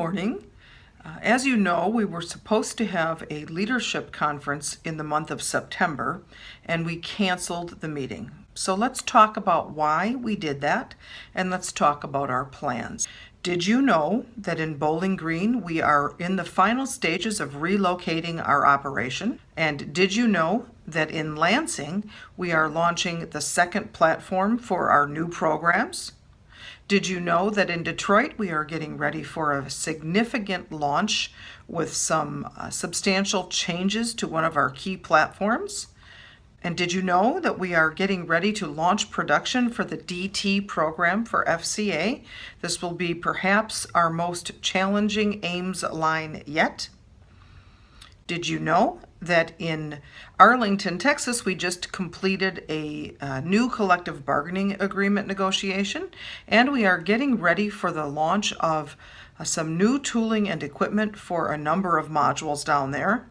morning. As you know, we were supposed to have a leadership conference in the month of September, and we canceled the meeting. So let's talk about why we did that, and let's talk about our plans. Did you know that in Bowling Green we are in the final stages of relocating our operation? And did you know that in Lansing we are launching the second platform for our new programs? Did you know that in Detroit we are getting ready for a significant launch with some substantial changes to one of our key platforms? And did you know that we are getting ready to launch production for the DT program for FCA? This will be perhaps our most challenging Ames line yet. Did you know that in Arlington, Texas, we just completed a new collective bargaining agreement negotiation, and we are getting ready for the launch of some new tooling and equipment for a number of modules down there?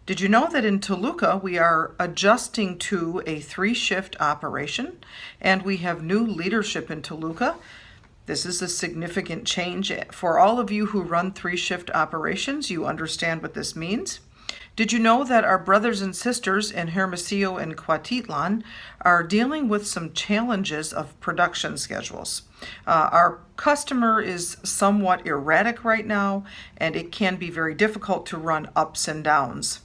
Did you know that in Toluca we are adjusting to a 3-shift operation, and we have new leadership in Toluca? This is a significant change. For all of you who run 3-shift operations, you understand what this means. Did you know that our brothers and sisters in Hermosillo and Cuautitlan are dealing with some challenges of production schedules? Our customer is somewhat erratic right now, and it can be very difficult to run ups and downs.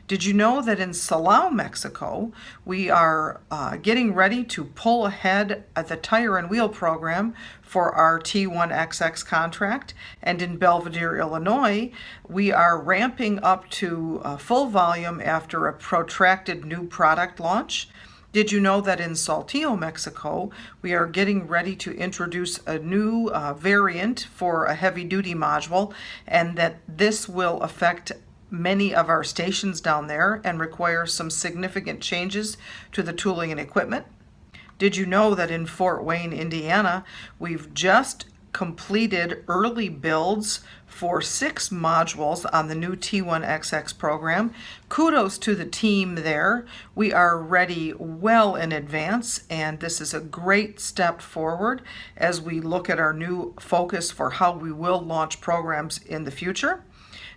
Did you know that in Silao, Mexico, we are getting ready to pull ahead at the tire and wheel program for our T1XX contract? And in Belvidere, Illinois, we are ramping up to full volume after a protracted new product launch. Did you know that in Saltillo, Mexico, we are getting ready to introduce a new variant for a heavy-duty module, and that this will affect many of our stations down there and require some significant changes to the tooling and equipment? Did you know that in Fort Wayne, Indiana, we've just completed early builds for 6 modules on the new T1XX program? Kudos to the team there. We are ready well in advance, and this is a great step forward as we look at our new focus for how we will launch programs in the future.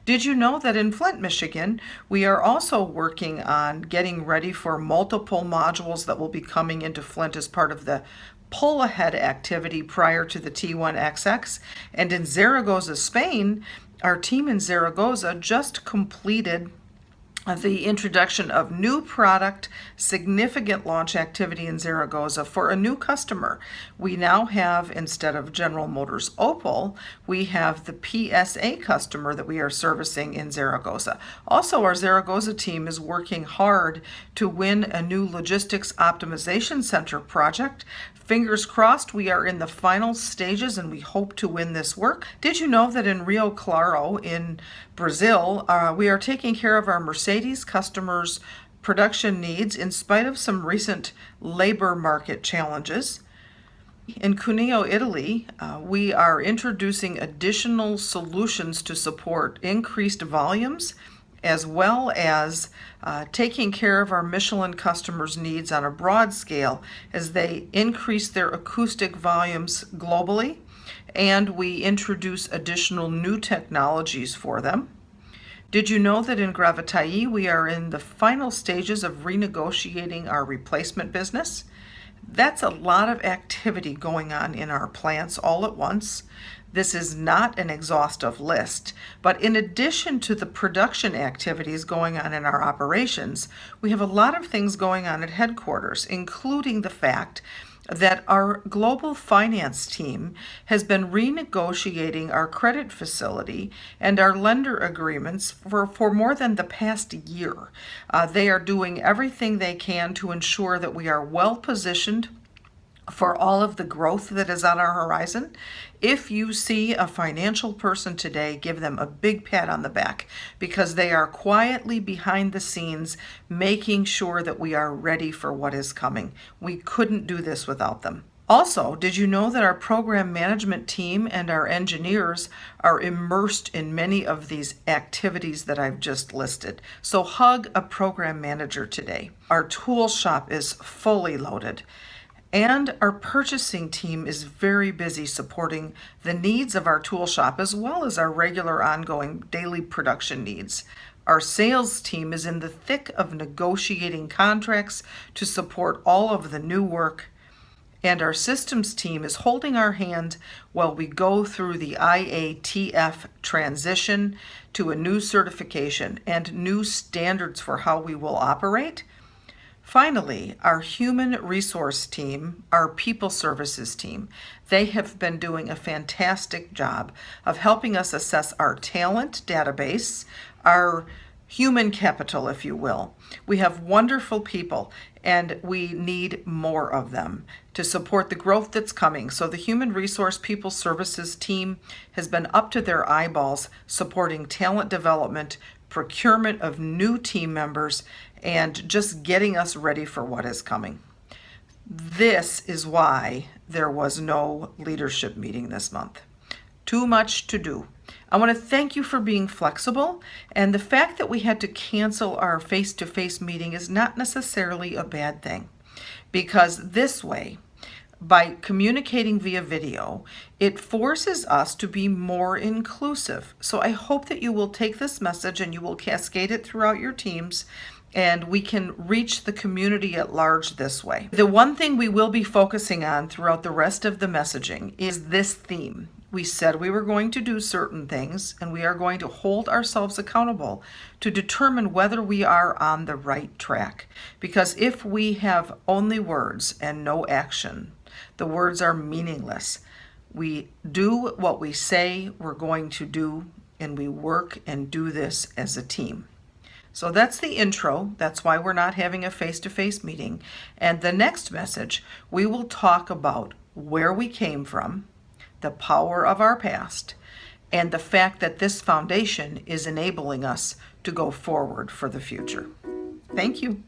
Did you know that in Flint, Michigan, we are also working on getting ready for multiple modules that will be coming into Flint as part of the pull ahead activity prior to the T1XX? And in Zaragoza, Spain, our team in Zaragoza just completed the introduction of new product, significant launch activity in Zaragoza for a new customer. We now have, instead of General Motors Opel, we have the PSA customer that we are servicing in Zaragoza. Also, our Zaragoza team is working hard to win a new logistics optimization center project. Fingers crossed, we are in the final stages and we hope to win this work. Did you know that in Rio Claro in Brazil, we are taking care of our Mercedes customers' production needs in spite of some recent labor market challenges? In Cuneo, Italy, we are introducing additional solutions to support increased volumes, as well as taking care of our Michelin customers' needs on a broad scale as they increase their acoustic volumes globally, and we introduce additional new technologies for them. Did you know that in Gravataí we are in the final stages of renegotiating our replacement business? That's a lot of activity going on in our plants all at once. This is not an exhaustive list, but in addition to the production activities going on in our operations, we have a lot of things going on at headquarters, including the fact that our global finance team has been renegotiating our credit facility and our lender agreements for more than the past year. They are doing everything they can to ensure that we are well positioned for all of the growth that is on our horizon. If you see a financial person today, give them a big pat on the back, because they are quietly behind the scenes making sure that we are ready for what is coming. We couldn't do this without them. Also, did you know that our program management team and our engineers are immersed in many of these activities that I've just listed? So hug a program manager today. Our tool shop is fully loaded. And our purchasing team is very busy supporting the needs of our tool shop as well as our regular ongoing daily production needs. Our sales team is in the thick of negotiating contracts to support all of the new work. And our systems team is holding our hand while we go through the IATF transition to a new certification and new standards for how we will operate. Finally, our human resource team, our people services team, they have been doing a fantastic job of helping us assess our talent database, our human capital, if you will. We have wonderful people and we need more of them to support the growth that's coming. So the human resource people services team has been up to their eyeballs supporting talent development, procurement of new team members, and just getting us ready for what is coming. This is why there was no leadership meeting this month. Too much to do. I want to thank you for being flexible, and the fact that we had to cancel our face-to-face meeting is not necessarily a bad thing, because this way, by communicating via video, it forces us to be more inclusive. So I hope that you will take this message and you will cascade it throughout your teams, and we can reach the community at large this way. The one thing we will be focusing on throughout the rest of the messaging is this theme. We said we were going to do certain things, and we are going to hold ourselves accountable to determine whether we are on the right track. Because if we have only words and no action, the words are meaningless. We do what we say we're going to do, and we work and do this as a team. So that's the intro. That's why we're not having a face-to-face meeting. And the next message, we will talk about where we came from, the power of our past, and the fact that this foundation is enabling us to go forward for the future. Thank you.